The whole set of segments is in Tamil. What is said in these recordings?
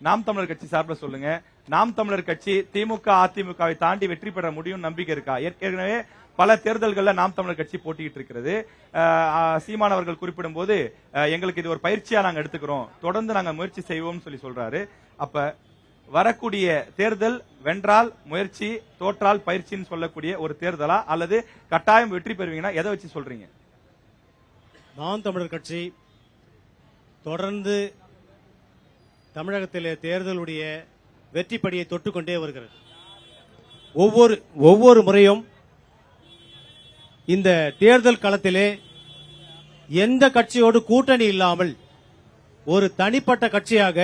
நாம் தமிழர் கட்சி சார்பில் சொல்லுங்க. நாம் தமிழர் கட்சி திமுக அதிமுகவை தாண்டி வெற்றி பெற முடியும் நம்பிக்கை இருக்கா? ஏற்கனவே பல தேர்தல்கள்ல நாம் தமிழர் கட்சி போட்டியிட்டு இருக்கிறது. சீமான் அவர்கள் குறிப்பிடும் போது எங்களுக்கு இது ஒரு பயிற்சியா நாங்க எடுத்துக்கிறோம், தொடர்ந்து நாங்க முயற்சி செய்வோம் சொல்றாரு. அப்ப வரக்கூடிய தேர்தல் வென்றால் முயற்சி, தோற்றால் பயிற்சின்னு சொல்லக்கூடிய ஒரு தேர்தலா, அல்லது கட்டாயம் வெற்றி பெறுவீங்கன்னா எதை வச்சு சொல்றீங்க? நாம் தமிழர் கட்சி தொடர்ந்து தமிழகத்திலே தேர்தலுடைய வெற்றிப்படியை தொட்டுக்கொண்டே வருகிறது. ஒவ்வொரு முறையும் இந்த தேர்தல் களத்திலே எந்த கட்சியோடு கூட்டணி இல்லாமல் ஒரு தனிப்பட்ட கட்சியாக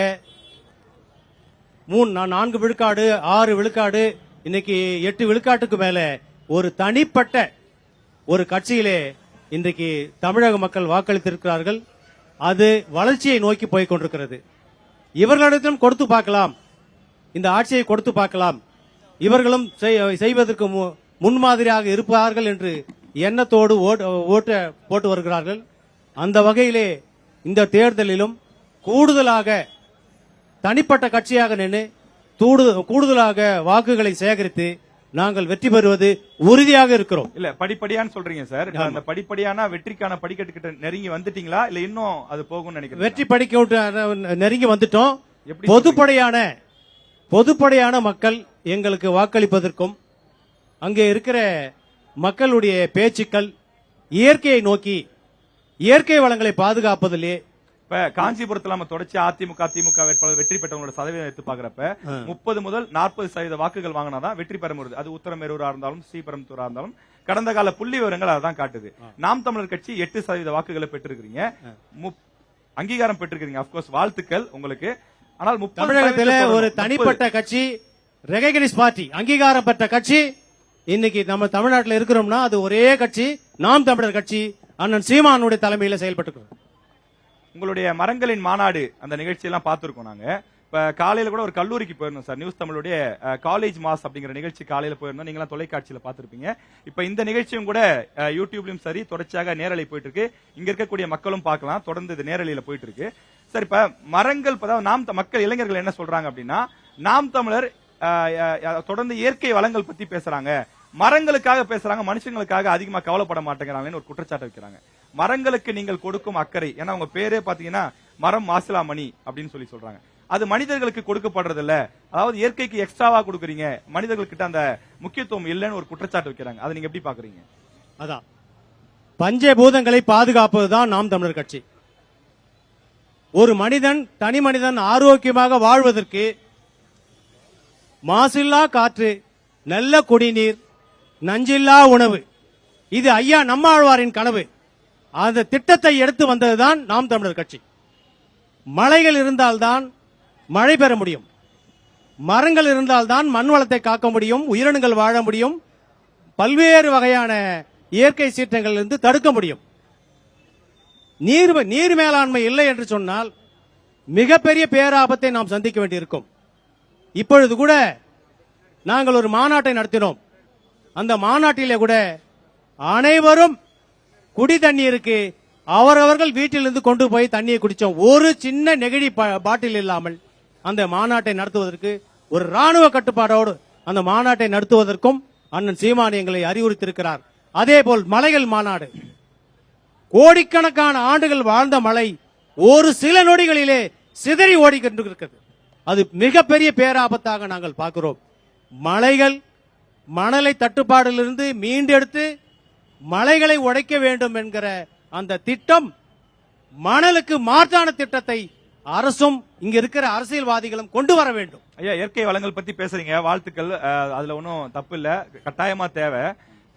4 விழுக்காடு 6 விழுக்காடு இன்னைக்கு 8 விழுக்காட்டுக்கு மேல ஒரு தனிப்பட்ட ஒரு கட்சியிலே இன்றைக்கு தமிழக மக்கள் வாக்களித்திருக்கிறார்கள். அது வளர்ச்சியை நோக்கி போய் கொண்டிருக்கிறது. இவர்களிடத்திலும் கொடுத்து பார்க்கலாம், இந்த ஆட்சியை கொடுத்து பார்க்கலாம், இவர்களும் செய்வதற்கு முன்மாதிரியாக இருப்பார்கள் என்று எண்ணத்தோடு ஓட்டு போட்டு வருகிறார்கள். அந்த வகையிலே இந்த தேர்தலிலும் கூடுதலாக தனிப்பட்ட கட்சியாக நின்று கூடுதலாக வாக்குகளை சேகரித்து நாங்கள் வெற்றி பெறுவது உறுதியாக இருக்கிறோம். இல்ல படிப்படியான்னு சொல்றீங்க சார். அந்த படிப்படியான வெற்றிக்கான படிக்கட்டு நெருங்கி வந்துட்டீங்களா, இல்ல இன்னும் அது போகும் நினைக்கிறேன்? வெற்றி படிக்க நெருங்கி வந்துட்டோம். பொதுப்படையான மக்கள் எங்களுக்கு வாக்களிப்பதற்கும் அங்கே இருக்கிற மக்களுடைய பேச்சுக்கள் இயற்கையை நோக்கி இயற்கை வளங்களை பாதுகாப்பதிலே இப்ப காஞ்சிபுரத்துல நம்ம தொடர்ச்சி அதிமுக திமுக வேட்பாளர் வெற்றி பெற்றவங்களோட சதவீதம் எடுத்து பாக்குறப்ப 30 முதல் 40% வாக்குகள் வாங்கினாதான் வெற்றி பெற முடியுது. அது உத்தரமேரூரா இருந்தாலும் ஸ்ரீபெரும்புதூரா இருந்தாலும் கடந்த கால புள்ளி விவரங்கள் அதான் காட்டுது. நாம் தமிழர் கட்சி 8% வாக்குகளை பெற்றிருக்கிறீங்க, அங்கீகாரம் பெற்றிருக்கீங்க. அப்கோர்ஸ் வாழ்த்துக்கள் உங்களுக்கு. ஆனால் தமிழகத்தில் ஒரு தனிப்பட்ட கட்சி ரெகக்னைஸ் பார்ட்டி அங்கீகாரம் பெற்ற கட்சி இன்னைக்கு நம்ம தமிழ்நாட்டில் இருக்கிறோம்னா அது ஒரே கட்சி, நாம் தமிழர் கட்சி. அண்ணன் சீமானுடைய தலைமையில செயல்பட்டு உங்களுடைய மரங்களின் மாநாடு அந்த நிகழ்ச்சியெல்லாம் பார்த்திருக்கோம் நாங்க. இப்ப காலையில கூட ஒரு கல்லூரிக்கு போயிருந்தோம் சார். நியூஸ் தமிழுடைய காலேஜ் மாஸ் அப்படிங்கிற நிகழ்ச்சி காலையில போயிருந்தோம். நீங்க தொலைக்காட்சியில பாத்திருப்பீங்க. இப்ப இந்த நிகழ்ச்சியும் கூட யூடியூப்லயும் சரி தொடர்ச்சியாக நேரலை போயிட்டு இருக்கு. இங்க இருக்கக்கூடிய மக்களும் பார்க்கலாம், தொடர்ந்து இது நேரலையில போயிட்டு இருக்கு. சார் இப்ப மரங்கள் நாம் மக்கள் இளைஞர்கள் என்ன சொல்றாங்க அப்படின்னா, நாம் தமிழர் தொடர்ந்து இயற்கை வளங்கள் பத்தி பேசுறாங்க, மரங்களுக்காக பேசுறாங்க, மனுஷங்களுக்காக அதிகமா கவலைப்பட மாட்டேங்கிறாங்கன்னு ஒரு குற்றச்சாட்டு வைக்கிறாங்க. மரங்களுக்கு நீங்கள் கொடுக்கும் அக்கறை, ஏன்னா உங்க பேரே பாத்தீங்கன்னா மரம் மாசிலாமணி அப்படின்னு சொல்றாங்க, அது மனிதர்களுக்கு கொடுக்கப்படுறது இல்ல, அதாவது இயற்கைக்கு எக்ஸ்ட்ராவா கொடுக்குறீங்க, மனிதர்களுக்கிட்ட அந்த முக்கியத்துவம் இல்லைன்னு ஒரு குற்றச்சாட்டு வைக்கிறாங்க. அதை நீங்க எப்படி பாக்குறீங்க? அதான் பஞ்சபூதங்களை பாதுகாப்பதுதான் நாம் தமிழர் கட்சி. ஒரு மனிதன் தனி மனிதன் ஆரோக்கியமாக வாழ்வதற்கு மாசில்லா காற்று, நல்ல குடிநீர், நஞ்சில்லா உணவு, இது ஐயா நம்மாழ்வாரின் கனவு. அந்த திட்டத்தை எடுத்து வந்ததுதான் நாம் தமிழர் கட்சி. மலைகள் இருந்தால்தான் மழை பெற முடியும், மரங்கள் இருந்தால்தான் மண் வளத்தை காக்க முடியும், உயிரினங்கள் வாழ முடியும், பல்வேறு வகையான இயற்கை சீற்றங்களிலிருந்து தடுக்க முடியும். நீர் மேலாண்மை இல்லை என்று சொன்னால் மிகப்பெரிய பேராபத்தை நாம் சந்திக்க வேண்டியிருக்கும். இப்பொழுது கூட நாங்கள் ஒரு மாநாட்டை நடத்தினோம். அந்த மாநாட்டிலே கூட அனைவரும் குடி தண்ணீருக்கு அவரவர்கள் வீட்டிலிருந்து கொண்டு போய் தண்ணியை குடிச்சோம். ஒரு சின்ன நெகிழி பாட்டில் இல்லாமல் அந்த மாநாட்டை நடத்துவதற்கு ஒரு ராணுவ கட்டுப்பாடோடு அந்த மாநாட்டை நடத்துவதற்கும் அண்ணன் சீமான் எங்களை அறிவுறுத்தியிருக்கிறார். அதே போல் மலைகள் மாநாடு, கோடிக்கணக்கான ஆண்டுகள் வாழ்ந்த மலை ஒரு சில நொடிகளிலே சிதறி ஓடிக்கொண்டிருக்கிறது. அது மிகப்பெரிய பேராபத்தாக நாங்கள் பார்க்கிறோம். மலைகள் மணலை தட்டுப்பாடிலிருந்து மீண்டெடுத்து மலைகளை உடைக்க வேண்டும் என்கிற அந்த திட்டம், மணலுக்கு மாற்றான திட்டத்தை அரசும் இங்க இருக்கிற அரசியல்வாதிகளும் கொண்டு வர வேண்டும். ஐயா, இயற்கை வளங்கள் பத்தி பேசுறீங்க, வாழ்த்துக்கள். அதுல ஒன்னும் தப்பு இல்ல, கட்டாயமா தேவை.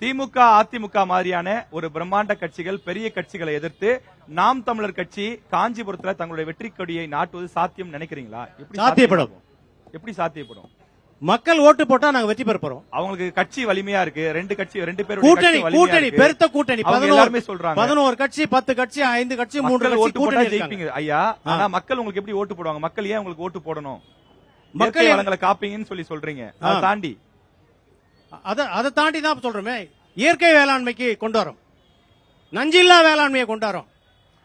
திமுக அதிமுக மாதிரியான ஒரு பிரம்மாண்ட கட்சிகள், பெரிய கட்சிகளை எதிர்த்து நாம் தமிழர் கட்சி காஞ்சிபுரத்துல தங்களுடைய வெற்றி கொடியை நாட்டுவது சாத்தியம் நினைக்கிறீங்களா? சாத்தியப்படும். எப்படி சாத்தியப்படும்? மக்கள் ஓட்டு போட்டா நாங்க வெற்றி பெற போறோம். அவங்களுக்கு கட்சி வலிமையா இருக்கு, ரெண்டு பேரும் கூட்டணி பெருத்த கூட்டணி, 11 சொல்றாங்க, 11 கட்சி, 10 கட்சி, 5 கட்சி, 3 ஓட்டு போட்டா ஜெயிப்பீங்க ஐயா. ஆனா மக்கள் உங்களுக்கு எப்படி ஓட்டு போடுவாங்க? மக்கள் ஏன் உங்களுக்கு ஓட்டு போடணும்? மக்கள் வளங்களை காப்பீங்கன்னு சொல்றீங்க, அதை தாண்டி அதை தாண்டி தான் சொல்றோமே, இயற்கை வேளாண்மைக்கு கொண்டு வரோம், நஞ்சில்லா வேளாண்மையை கொண்டு வரோம்.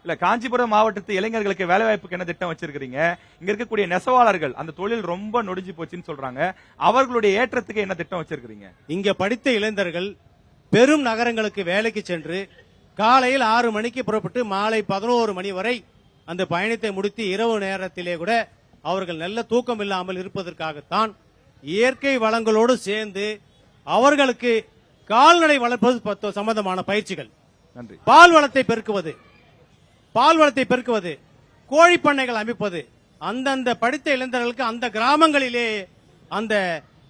இல்ல காஞ்சிபுரம் மாவட்டத்து இளைஞர்களுக்கு வேலை வாய்ப்புக்கு என்ன திட்டம் வச்சிருக்கீங்க? இங்க இருக்கக்கூடிய நெசவாளர்கள் அந்த தொழில் ரொம்ப நொடிஞ்சு போச்சுன்னு சொல்றாங்க. அவர்களுடைய ஏற்றத்துக்கு என்ன திட்டம் வச்சிருக்கீங்க? இங்க படித்த இளைஞர்கள் பெரும் நகரங்களுக்கு வேலைக்கு சென்று காலையில் 6 மணிக்கு புறப்பட்டு மாலை 11 மணி வரை அந்த பயணத்தை முடித்து இரவு நேரத்திலே கூட அவர்கள் நல்ல தூக்கம் இல்லாமல் இருப்பதற்காகத்தான் இயற்கை வளங்களோடு சேர்ந்து அவர்களுக்கு கால்நடை வளர்ப்பது சம்பந்தமான பயிற்சிகள், நன்றி. பால் வளத்தை பெருக்குவது, கோழி பண்ணைகள் அமைப்பது, அந்தந்த படித்த இளைஞர்களுக்கு அந்த கிராமங்களிலே அந்த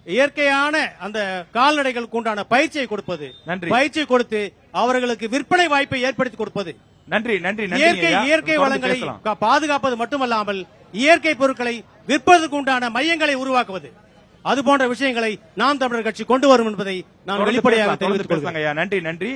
இயற்கையான அந்த கால்நடைகளுக்கு உண்டான பயிற்சியை கொடுப்பது, நன்றி. பயிற்சி கொடுத்து அவர்களுக்கு விற்பனை வாய்ப்பை ஏற்படுத்தி கொடுப்பது, நன்றி நன்றி இயற்கை வளங்களை பாதுகாப்பது மட்டுமல்லாமல் இயற்கை பொருட்களை விற்பதற்கு உண்டான மையங்களை உருவாக்குவது, அது போன்ற விஷயங்களை நாம் தமிழர் கட்சி கொண்டு வரும் என்பதை நான் வெளிப்படையாக தெரிவித்துக் கொள்கிறேன். நன்றி நன்றி.